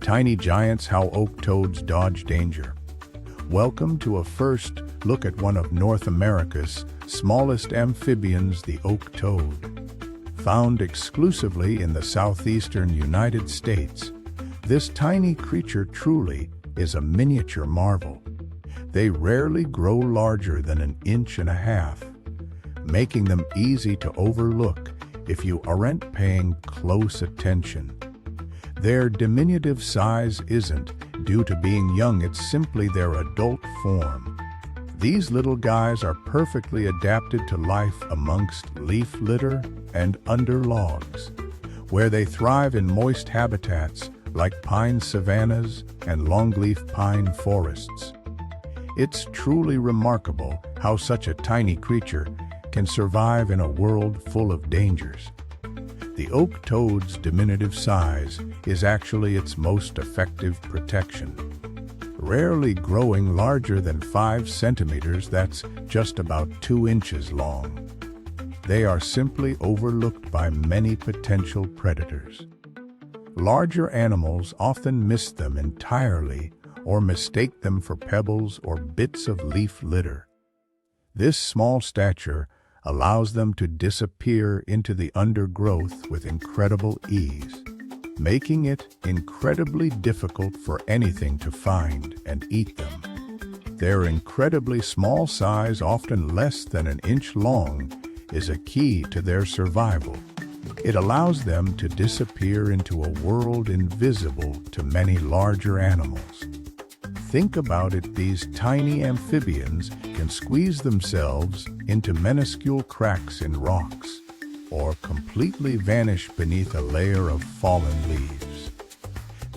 Tiny giants, how oak toads dodge danger. Welcome to a first look at one of North America's smallest amphibians, the oak toad. Found exclusively in the southeastern United States, this tiny creature truly is a miniature marvel. They rarely grow larger than 1.5 inches, making them easy to overlook if you aren't paying close attention. Their diminutive size isn't due to being young, it's simply their adult form. These little guys are perfectly adapted to life amongst leaf litter and under logs, where they thrive in moist habitats like pine savannas and longleaf pine forests. It's truly remarkable how such a tiny creature can survive in a world full of dangers. The oak toad's diminutive size is actually its most effective protection. Rarely growing larger than 5 centimeters, that's just about 2 inches long. They are simply overlooked by many potential predators. Larger animals often miss them entirely or mistake them for pebbles or bits of leaf litter. This small stature allows them to disappear into the undergrowth with incredible ease, making it incredibly difficult for anything to find and eat them. Their incredibly small size, often less than 1 inch long, is a key to their survival. It allows them to disappear into a world invisible to many larger animals. Think about it, these tiny amphibians can squeeze themselves into minuscule cracks in rocks, or completely vanish beneath a layer of fallen leaves.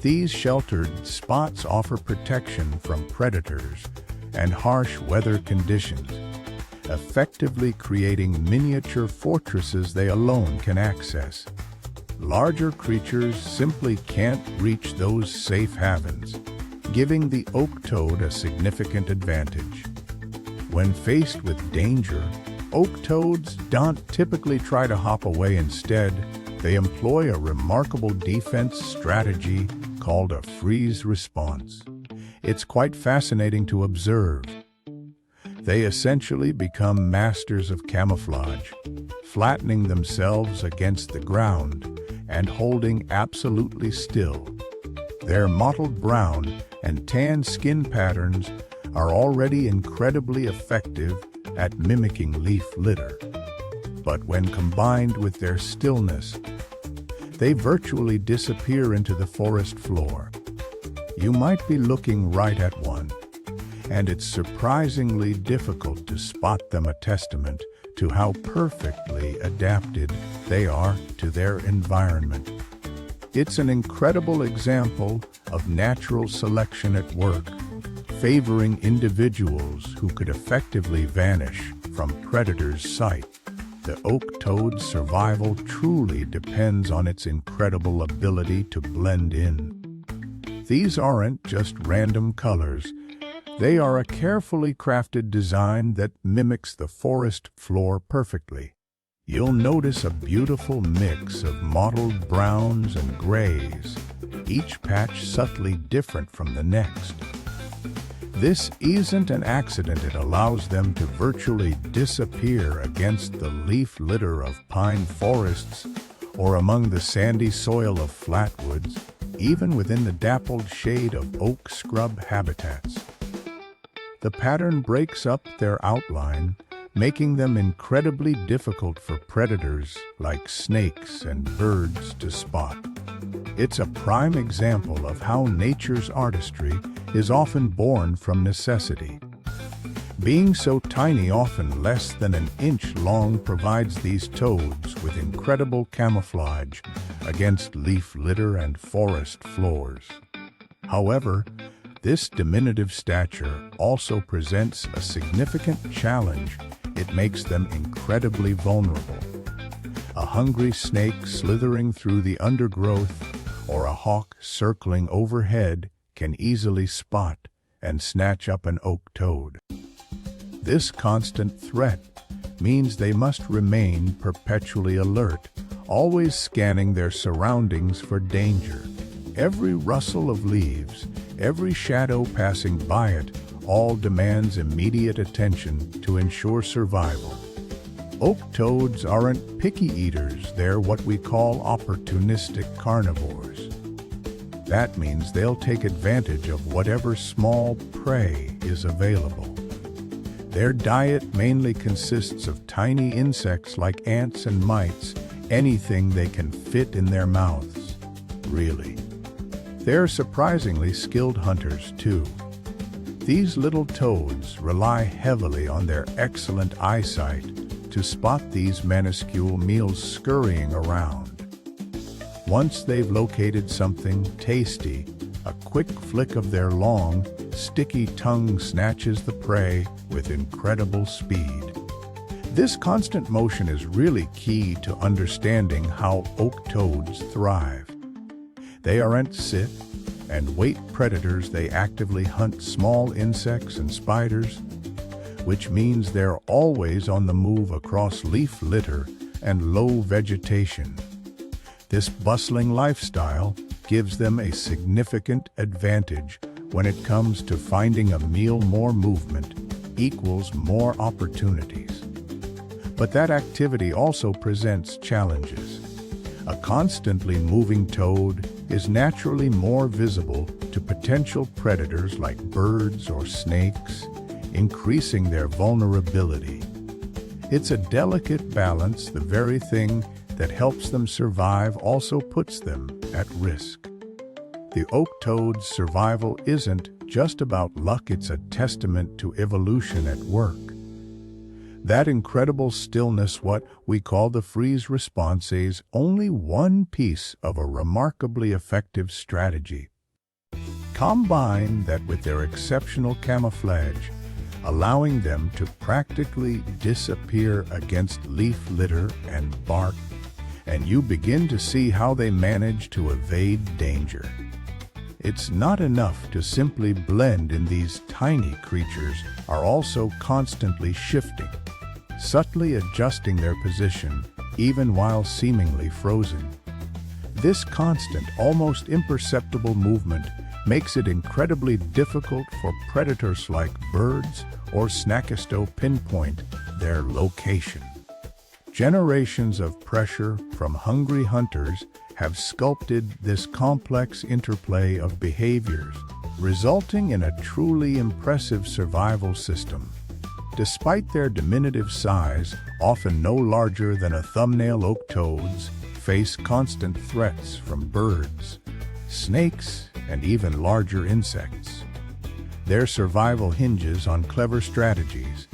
These sheltered spots offer protection from predators and harsh weather conditions, effectively creating miniature fortresses they alone can access. Larger creatures simply can't reach those safe havens, giving the oak toad a significant advantage. When faced with danger, oak toads don't typically try to hop away. Instead, they employ a remarkable defense strategy called a freeze response. It's quite fascinating to observe. They essentially become masters of camouflage, flattening themselves against the ground and holding absolutely still. Their mottled brown and tan skin patterns are already incredibly effective at mimicking leaf litter. But when combined with their stillness, they virtually disappear into the forest floor. You might be looking right at one, and it's surprisingly difficult to spot them, a testament to how perfectly adapted they are to their environment. It's an incredible example of natural selection at work, favoring individuals who could effectively vanish from predators' sight. The oak toad's survival truly depends on its incredible ability to blend in. These aren't just random colors. They are a carefully crafted design that mimics the forest floor perfectly. You'll notice a beautiful mix of mottled browns and grays, each patch subtly different from the next. This isn't an accident. It allows them to virtually disappear against the leaf litter of pine forests or among the sandy soil of flatwoods, even within the dappled shade of oak scrub habitats. The pattern breaks up their outline, making them incredibly difficult for predators like snakes and birds to spot. It's a prime example of how nature's artistry is often born from necessity. Being so tiny, often less than 1 inch long, provides these toads with incredible camouflage against leaf litter and forest floors. However, this diminutive stature also presents a significant challenge. It makes them incredibly vulnerable. A hungry snake slithering through the undergrowth or a hawk circling overhead can easily spot and snatch up an oak toad. This constant threat means they must remain perpetually alert, always scanning their surroundings for danger. Every rustle of leaves, every shadow passing by it, all demands immediate attention to ensure survival. Oak toads aren't picky eaters, they're what we call opportunistic carnivores. That means they'll take advantage of whatever small prey is available. Their diet mainly consists of tiny insects like ants and mites, anything they can fit in their mouths, really. They're surprisingly skilled hunters, too. These little toads rely heavily on their excellent eyesight to spot these minuscule meals scurrying around. Once they've located something tasty, a quick flick of their long, sticky tongue snatches the prey with incredible speed. This constant motion is really key to understanding how oak toads thrive. They aren't sit and wait predators, they actively hunt small insects and spiders, which means they're always on the move across leaf litter and low vegetation. This bustling lifestyle gives them a significant advantage when it comes to finding a meal. More movement equals more opportunities. But that activity also presents challenges. A constantly moving toad is naturally more visible to potential predators like birds or snakes, increasing their vulnerability. It's a delicate balance. The very thing that helps them survive also puts them at risk. The oak toad's survival isn't just about luck, it's a testament to evolution at work. That incredible stillness, what we call the freeze response, is only one piece of a remarkably effective strategy. Combine that with their exceptional camouflage, allowing them to practically disappear against leaf litter and bark, and you begin to see how they manage to evade danger. It's not enough to simply blend in. These tiny creatures are also constantly shifting, subtly adjusting their position, even while seemingly frozen. This constant, almost imperceptible movement makes it incredibly difficult for predators like birds or snakes to pinpoint their location. Generations of pressure from hungry hunters have sculpted this complex interplay of behaviors, resulting in a truly impressive survival system. Despite their diminutive size, often no larger than a thumbnail, oak toads face constant threats from birds, snakes, and even larger insects. Their survival hinges on clever strategies.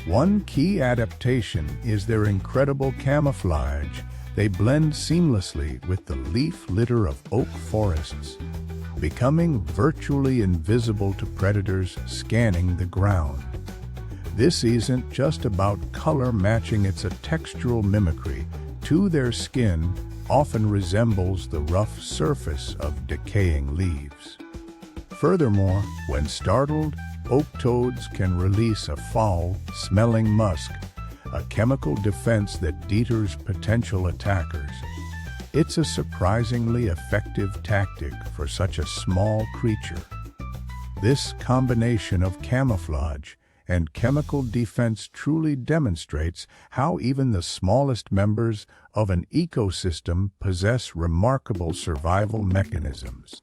One key adaptation is their incredible camouflage. They blend seamlessly with the leaf litter of oak forests, becoming virtually invisible to predators scanning the ground. This isn't just about color matching, it's a textural mimicry. To their skin often resembles the rough surface of decaying leaves. Furthermore, when startled, oak toads can release a foul-smelling musk, a chemical defense that deters potential attackers. It's a surprisingly effective tactic for such a small creature. This combination of camouflage and chemical defense truly demonstrates how even the smallest members of an ecosystem possess remarkable survival mechanisms.